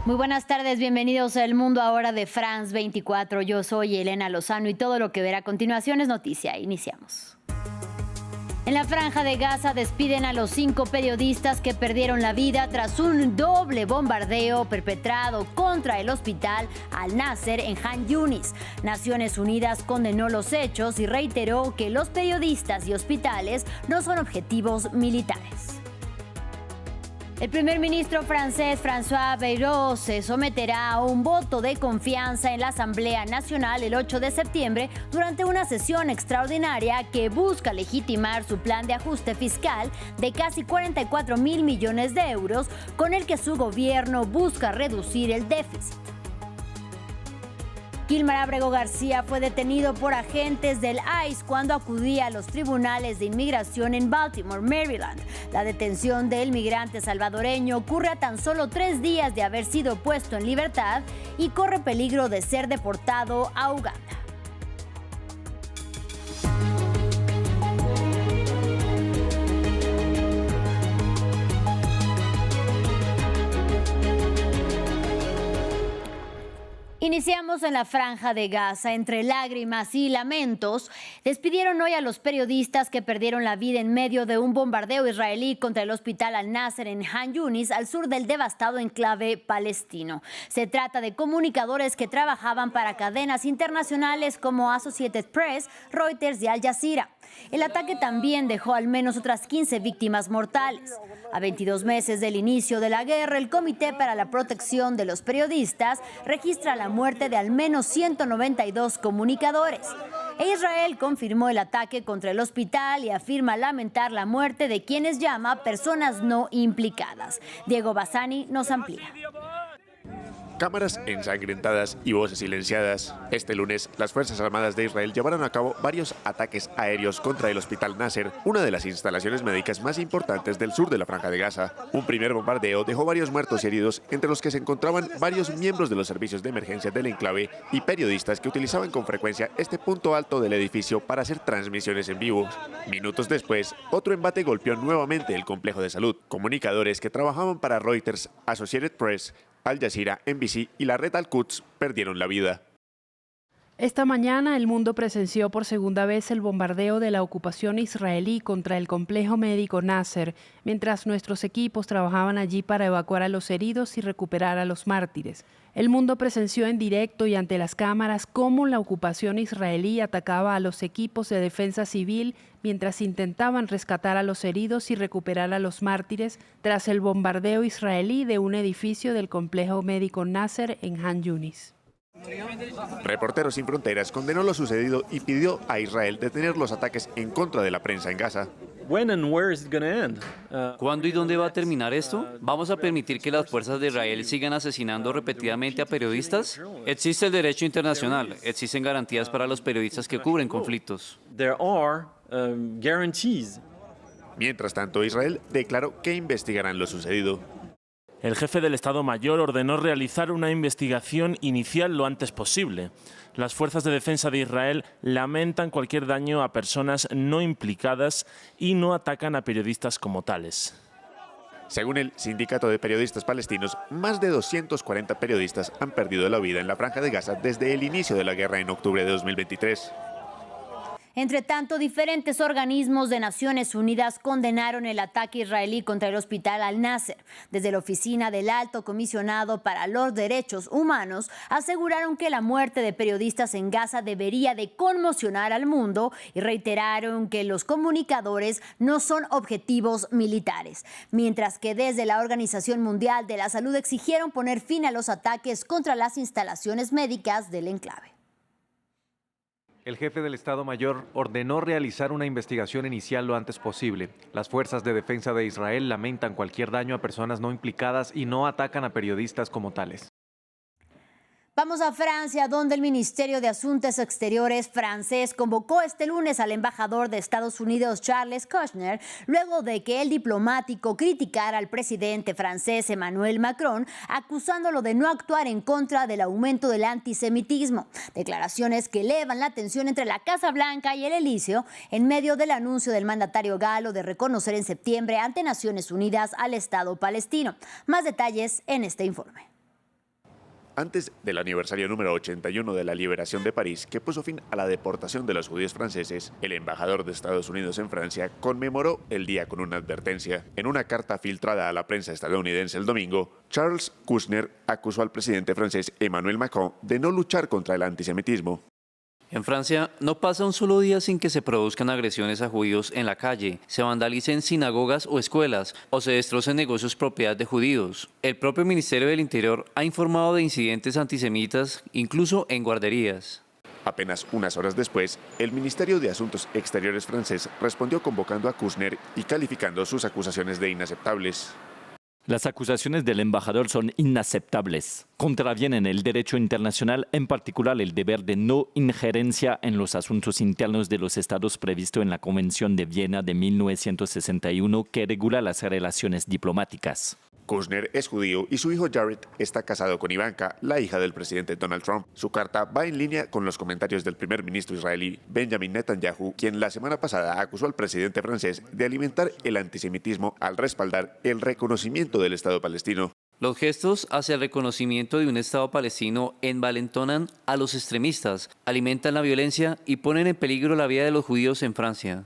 Muy buenas tardes, bienvenidos a El Mundo Ahora de France 24. Yo soy Elena Lozano y todo lo que verá a continuación es noticia. Iniciamos. En la Franja de Gaza despiden a los 5 periodistas que perdieron la vida tras un doble bombardeo perpetrado contra el hospital Al-Nasser en Han Yunis. Naciones Unidas condenó los hechos y reiteró que los periodistas y hospitales no son objetivos militares. El primer ministro francés François Bayrou se someterá a un voto de confianza en la Asamblea Nacional el 8 de septiembre durante una sesión extraordinaria que busca legitimar su plan de ajuste fiscal de casi 44.000 millones de euros con el que su gobierno busca reducir el déficit. Gilmar Ábrego García fue detenido por agentes del ICE cuando acudía a los tribunales de inmigración en Baltimore, Maryland. La detención del migrante salvadoreño ocurre a tan solo 3 días de haber sido puesto en libertad y corre peligro de ser deportado a Uganda. Iniciamos en la Franja de Gaza. Entre lágrimas y lamentos, despidieron hoy a los periodistas que perdieron la vida en medio de un bombardeo israelí contra el hospital Al-Nasser en Han Yunis, al sur del devastado enclave palestino. Se trata de comunicadores que trabajaban para cadenas internacionales como Associated Press, Reuters y Al Jazeera. El ataque también dejó al menos otras 15 víctimas mortales. A 22 meses del inicio de la guerra, el Comité para la Protección de los Periodistas registra la muerte de al menos 192 comunicadores. Israel confirmó el ataque contra el hospital y afirma lamentar la muerte de quienes llama personas no implicadas. Diego Bassani nos amplía. Cámaras ensangrentadas y voces silenciadas. Este lunes, las Fuerzas Armadas de Israel llevaron a cabo varios ataques aéreos contra el Hospital Nasser, una de las instalaciones médicas más importantes del sur de la Franja de Gaza. Un primer bombardeo dejó varios muertos y heridos, entre los que se encontraban varios miembros de los servicios de emergencia del enclave y periodistas que utilizaban con frecuencia este punto alto del edificio para hacer transmisiones en vivo. Minutos después, otro embate golpeó nuevamente el complejo de salud. Comunicadores que trabajaban para Reuters, Associated Press, Al Jazeera, NBC y la red Al-Quds perdieron la vida. Esta mañana el mundo presenció por segunda vez el bombardeo de la ocupación israelí contra el complejo médico Nasser, mientras nuestros equipos trabajaban allí para evacuar a los heridos y recuperar a los mártires. El mundo presenció en directo y ante las cámaras cómo la ocupación israelí atacaba a los equipos de defensa civil mientras intentaban rescatar a los heridos y recuperar a los mártires tras el bombardeo israelí de un edificio del complejo médico Nasser en Han Yunis. Reporteros Sin Fronteras condenó lo sucedido y pidió a Israel detener los ataques en contra de la prensa en Gaza. ¿Cuándo y dónde va a terminar esto? ¿Vamos a permitir que las fuerzas de Israel sigan asesinando repetidamente a periodistas? Existe el derecho internacional, existen garantías para los periodistas que cubren conflictos. Mientras tanto, Israel declaró que investigarán lo sucedido. El jefe del Estado Mayor ordenó realizar una investigación inicial lo antes posible. Las fuerzas de defensa de Israel lamentan cualquier daño a personas no implicadas y no atacan a periodistas como tales. Según el Sindicato de Periodistas Palestinos, más de 240 periodistas han perdido la vida en la Franja de Gaza desde el inicio de la guerra en octubre de 2023. Entre tanto, diferentes organismos de Naciones Unidas condenaron el ataque israelí contra el hospital Al-Nasser. Desde la oficina del Alto Comisionado para los Derechos Humanos aseguraron que la muerte de periodistas en Gaza debería de conmocionar al mundo y reiteraron que los comunicadores no son objetivos militares. Mientras que desde la Organización Mundial de la Salud exigieron poner fin a los ataques contra las instalaciones médicas del enclave. El jefe del Estado Mayor ordenó realizar una investigación inicial lo antes posible. Las fuerzas de defensa de Israel lamentan cualquier daño a personas no implicadas y no atacan a periodistas como tales. Vamos a Francia, donde el Ministerio de Asuntos Exteriores francés convocó este lunes al embajador de Estados Unidos, Charles Kushner, luego de que el diplomático criticara al presidente francés Emmanuel Macron, acusándolo de no actuar en contra del aumento del antisemitismo. Declaraciones que elevan la tensión entre la Casa Blanca y el Elíseo en medio del anuncio del mandatario galo de reconocer en septiembre ante Naciones Unidas al Estado palestino. Más detalles en este informe. Antes del aniversario número 81 de la liberación de París, que puso fin a la deportación de los judíos franceses, el embajador de Estados Unidos en Francia conmemoró el día con una advertencia. En una carta filtrada a la prensa estadounidense el domingo, Charles Kouchner acusó al presidente francés Emmanuel Macron de no luchar contra el antisemitismo. En Francia no pasa un solo día sin que se produzcan agresiones a judíos en la calle, se vandalicen sinagogas o escuelas o se destrocen negocios propiedad de judíos. El propio Ministerio del Interior ha informado de incidentes antisemitas, incluso en guarderías. Apenas unas horas después, el Ministerio de Asuntos Exteriores francés respondió convocando a Kouchner y calificando sus acusaciones de inaceptables. Las acusaciones del embajador son inaceptables. Contravienen el derecho internacional, en particular el deber de no injerencia en los asuntos internos de los estados previsto en la Convención de Viena de 1961 que regula las relaciones diplomáticas. Kouchner es judío y su hijo Jared está casado con Ivanka, la hija del presidente Donald Trump. Su carta va en línea con los comentarios del primer ministro israelí Benjamin Netanyahu, quien la semana pasada acusó al presidente francés de alimentar el antisemitismo al respaldar el reconocimiento del Estado palestino. Los gestos hacia el reconocimiento de un Estado palestino envalentonan a los extremistas, alimentan la violencia y ponen en peligro la vida de los judíos en Francia.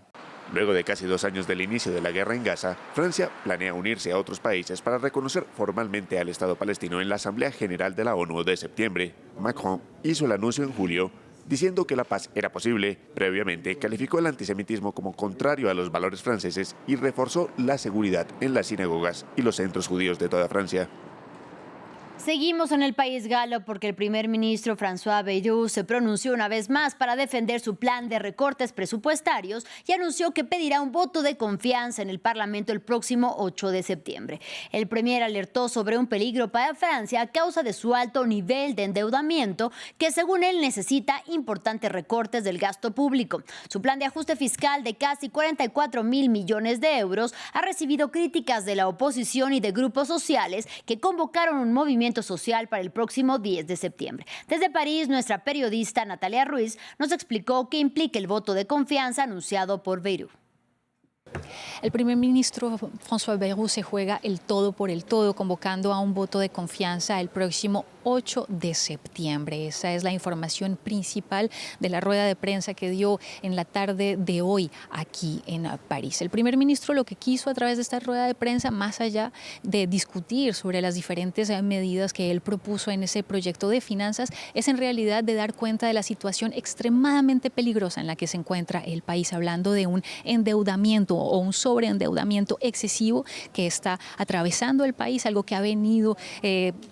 Luego de casi 2 años del inicio de la guerra en Gaza, Francia planea unirse a otros países para reconocer formalmente al Estado palestino en la Asamblea General de la ONU de septiembre. Macron hizo el anuncio en julio, diciendo que la paz era posible. Previamente, calificó el antisemitismo como contrario a los valores franceses y reforzó la seguridad en las sinagogas y los centros judíos de toda Francia. Seguimos en el país galo porque el primer ministro François Bayrou se pronunció una vez más para defender su plan de recortes presupuestarios y anunció que pedirá un voto de confianza en el Parlamento el próximo 8 de septiembre. El premier alertó sobre un peligro para Francia a causa de su alto nivel de endeudamiento, que según él necesita importantes recortes del gasto público. Su plan de ajuste fiscal de casi 44.000 millones de euros ha recibido críticas de la oposición y de grupos sociales que convocaron un movimiento social para el próximo 10 de septiembre. Desde París, nuestra periodista Natalia Ruiz nos explicó qué implica el voto de confianza anunciado por Bayrou. El primer ministro François Bayrou se juega el todo por el todo, convocando a un voto de confianza el próximo 8 de septiembre. Esa es la información principal de la rueda de prensa que dio en la tarde de hoy aquí en París. El primer ministro lo que quiso a través de esta rueda de prensa, más allá de discutir sobre las diferentes medidas que él propuso en ese proyecto de finanzas, es en realidad de dar cuenta de la situación extremadamente peligrosa en la que se encuentra el país, hablando de un endeudamiento o un sobreendeudamiento excesivo que está atravesando el país, algo que ha venido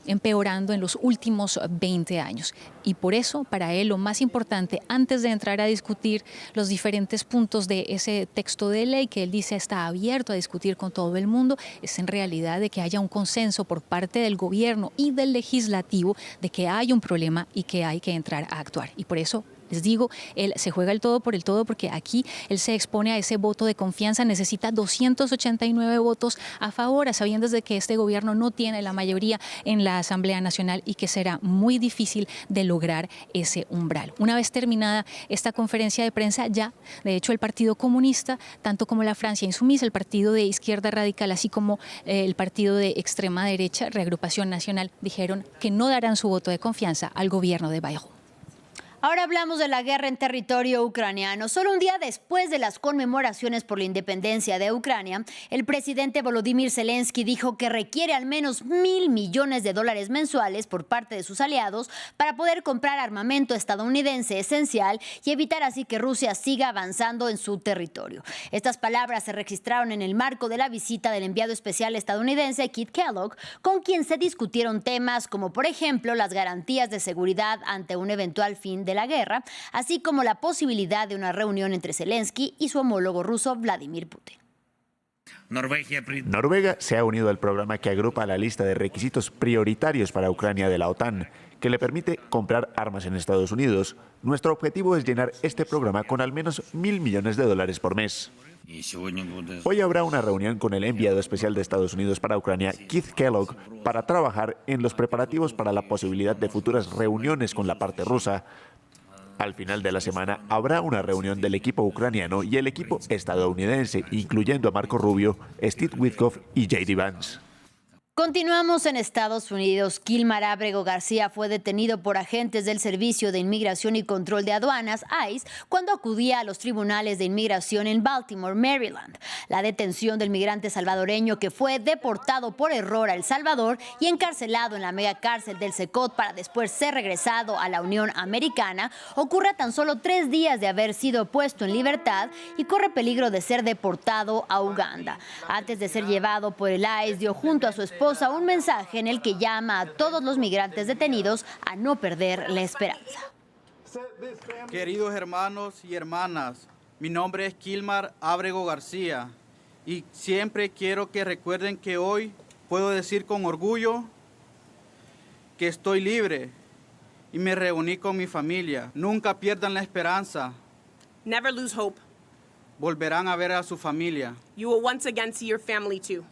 empeorando en los últimos 20 años. Y por eso, para él, lo más importante, antes de entrar a discutir los diferentes puntos de ese texto de ley que él dice está abierto a discutir con todo el mundo, es en realidad de que haya un consenso por parte del gobierno y del legislativo de que hay un problema y que hay que entrar a actuar. Y por eso, les digo, él se juega el todo por el todo porque aquí él se expone a ese voto de confianza, necesita 289 votos a favor, a sabiendas de que este gobierno no tiene la mayoría en la Asamblea Nacional y que será muy difícil de lograr ese umbral. Una vez terminada esta conferencia de prensa, ya, de hecho, el Partido Comunista, tanto como la Francia Insumisa, el Partido de Izquierda Radical, así como el Partido de Extrema Derecha, Reagrupación Nacional, dijeron que no darán su voto de confianza al gobierno de Bayrou. Ahora hablamos de la guerra en territorio ucraniano. Solo un día después de las conmemoraciones por la independencia de Ucrania, el presidente Volodymyr Zelensky dijo que requiere al menos $1.000 millones mensuales por parte de sus aliados para poder comprar armamento estadounidense esencial y evitar así que Rusia siga avanzando en su territorio. Estas palabras se registraron en el marco de la visita del enviado especial estadounidense Kit Kellogg, con quien se discutieron temas como, por ejemplo, las garantías de seguridad ante un eventual fin de la guerra, así como la posibilidad de una reunión entre Zelensky y su homólogo ruso Vladimir Putin. Noruega se ha unido al programa que agrupa la lista de requisitos prioritarios para Ucrania de la OTAN, que le permite comprar armas en Estados Unidos. Nuestro objetivo es llenar este programa con al menos $1.000 millones por mes. Hoy habrá una reunión con el enviado especial de Estados Unidos para Ucrania, Keith Kellogg, para trabajar en los preparativos para la posibilidad de futuras reuniones con la parte rusa. Al final de la semana habrá una reunión del equipo ucraniano y el equipo estadounidense, incluyendo a Marco Rubio, Steve Witkoff y J.D. Vance. Continuamos en Estados Unidos. Kilmar Ábrego García fue detenido por agentes del Servicio de Inmigración y Control de Aduanas, ICE, cuando acudía a los tribunales de inmigración en Baltimore, Maryland. La detención del migrante salvadoreño que fue deportado por error a El Salvador y encarcelado en la megacárcel del Secot para después ser regresado a la Unión Americana ocurre a tan solo 3 días de haber sido puesto en libertad y corre peligro de ser deportado a Uganda. Antes de ser llevado por el ICE, dio junto a su esposa un mensaje en el que llama a todos los migrantes detenidos a no perder la esperanza. Queridos hermanos y hermanas, mi nombre es Kilmar Ábrego García y siempre quiero que recuerden que hoy puedo decir con orgullo que estoy libre y me reuní con mi familia. Nunca pierdan la esperanza. Never lose hope. Volverán a ver a su familia. You will once again see your family too.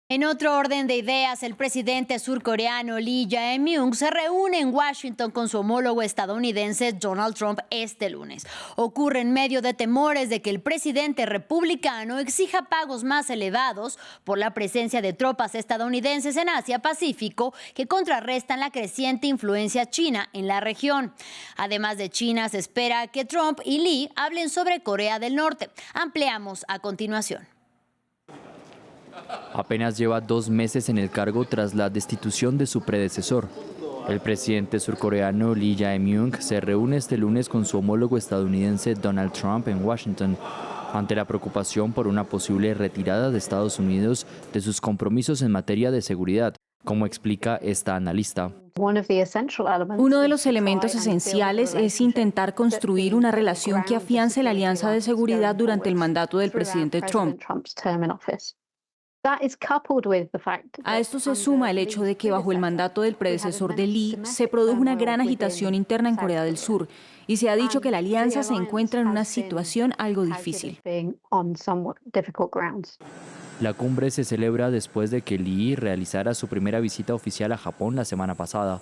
En otro orden de ideas, el presidente surcoreano Lee Jae-myung se reúne en Washington con su homólogo estadounidense Donald Trump este lunes. Ocurre en medio de temores de que el presidente republicano exija pagos más elevados por la presencia de tropas estadounidenses en Asia-Pacífico que contrarrestan la creciente influencia china en la región. Además de China, se espera que Trump y Lee hablen sobre Corea del Norte. Ampliamos a continuación. Apenas lleva 2 meses en el cargo tras la destitución de su predecesor. El presidente surcoreano Lee Jae-myung se reúne este lunes con su homólogo estadounidense Donald Trump en Washington, ante la preocupación por una posible retirada de Estados Unidos de sus compromisos en materia de seguridad, como explica esta analista. Uno de los elementos esenciales es intentar construir una relación que afiance la alianza de seguridad durante el mandato del presidente Trump. A esto se suma el hecho de que bajo el mandato del predecesor de Lee se produjo una gran agitación interna en Corea del Sur y se ha dicho que la alianza se encuentra en una situación algo difícil. La cumbre se celebra después de que Lee realizara su primera visita oficial a Japón la semana pasada.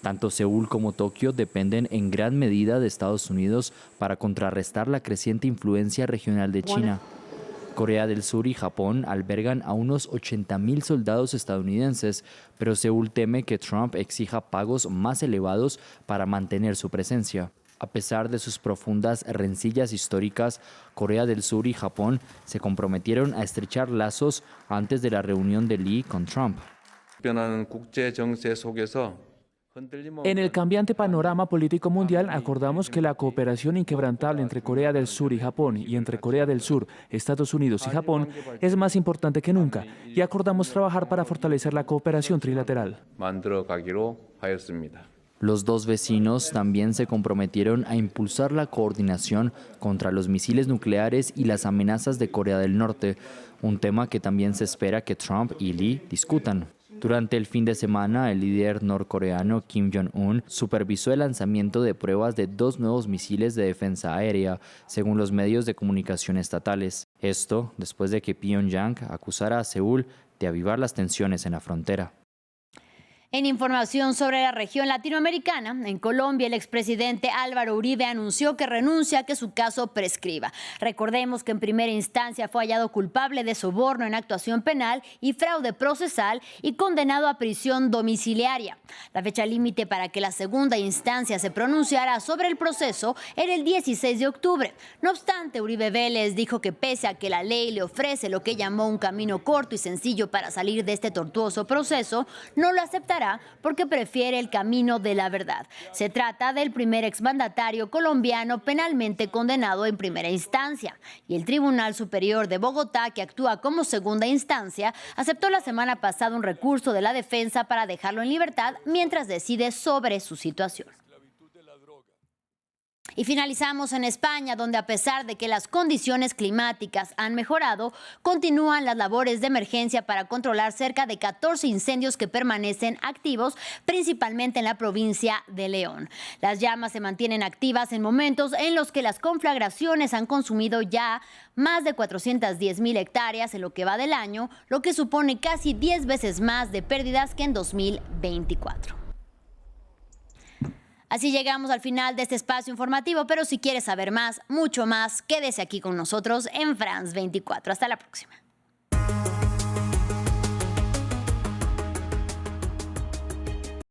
Tanto Seúl como Tokio dependen en gran medida de Estados Unidos para contrarrestar la creciente influencia regional de China. Corea del Sur y Japón albergan a unos 80,000 soldados estadounidenses, pero Seúl teme que Trump exija pagos más elevados para mantener su presencia. A pesar de sus profundas rencillas históricas, Corea del Sur y Japón se comprometieron a estrechar lazos antes de la reunión de Lee con Trump. En el cambiante panorama político mundial, acordamos que la cooperación inquebrantable entre Corea del Sur y Japón y entre Corea del Sur, Estados Unidos y Japón es más importante que nunca y acordamos trabajar para fortalecer la cooperación trilateral. Los dos vecinos también se comprometieron a impulsar la coordinación contra los misiles nucleares y las amenazas de Corea del Norte, un tema que también se espera que Trump y Lee discutan. Durante el fin de semana, el líder norcoreano Kim Jong-un supervisó el lanzamiento de pruebas de 2 nuevos misiles de defensa aérea, según los medios de comunicación estatales. Esto después de que Pyongyang acusara a Seúl de avivar las tensiones en la frontera. En información sobre la región latinoamericana, en Colombia el expresidente Álvaro Uribe anunció que renuncia a que su caso prescriba. Recordemos que en primera instancia fue hallado culpable de soborno en actuación penal y fraude procesal y condenado a prisión domiciliaria. La fecha límite para que la segunda instancia se pronunciara sobre el proceso era el 16 de octubre. No obstante, Uribe Vélez dijo que pese a que la ley le ofrece lo que llamó un camino corto y sencillo para salir de este tortuoso proceso, no lo aceptará porque prefiere el camino de la verdad. Se trata del primer exmandatario colombiano penalmente condenado en primera instancia. Y el Tribunal Superior de Bogotá, que actúa como segunda instancia, aceptó la semana pasada un recurso de la defensa para dejarlo en libertad mientras decide sobre su situación. Y finalizamos en España, donde a pesar de que las condiciones climáticas han mejorado, continúan las labores de emergencia para controlar cerca de 14 incendios que permanecen activos, principalmente en la provincia de León. Las llamas se mantienen activas en momentos en los que las conflagraciones han consumido ya más de 410,000 hectáreas en lo que va del año, lo que supone casi 10 veces más de pérdidas que en 2024. Así llegamos al final de este espacio informativo, pero si quieres saber más, mucho más, quédese aquí con nosotros en France 24. Hasta la próxima.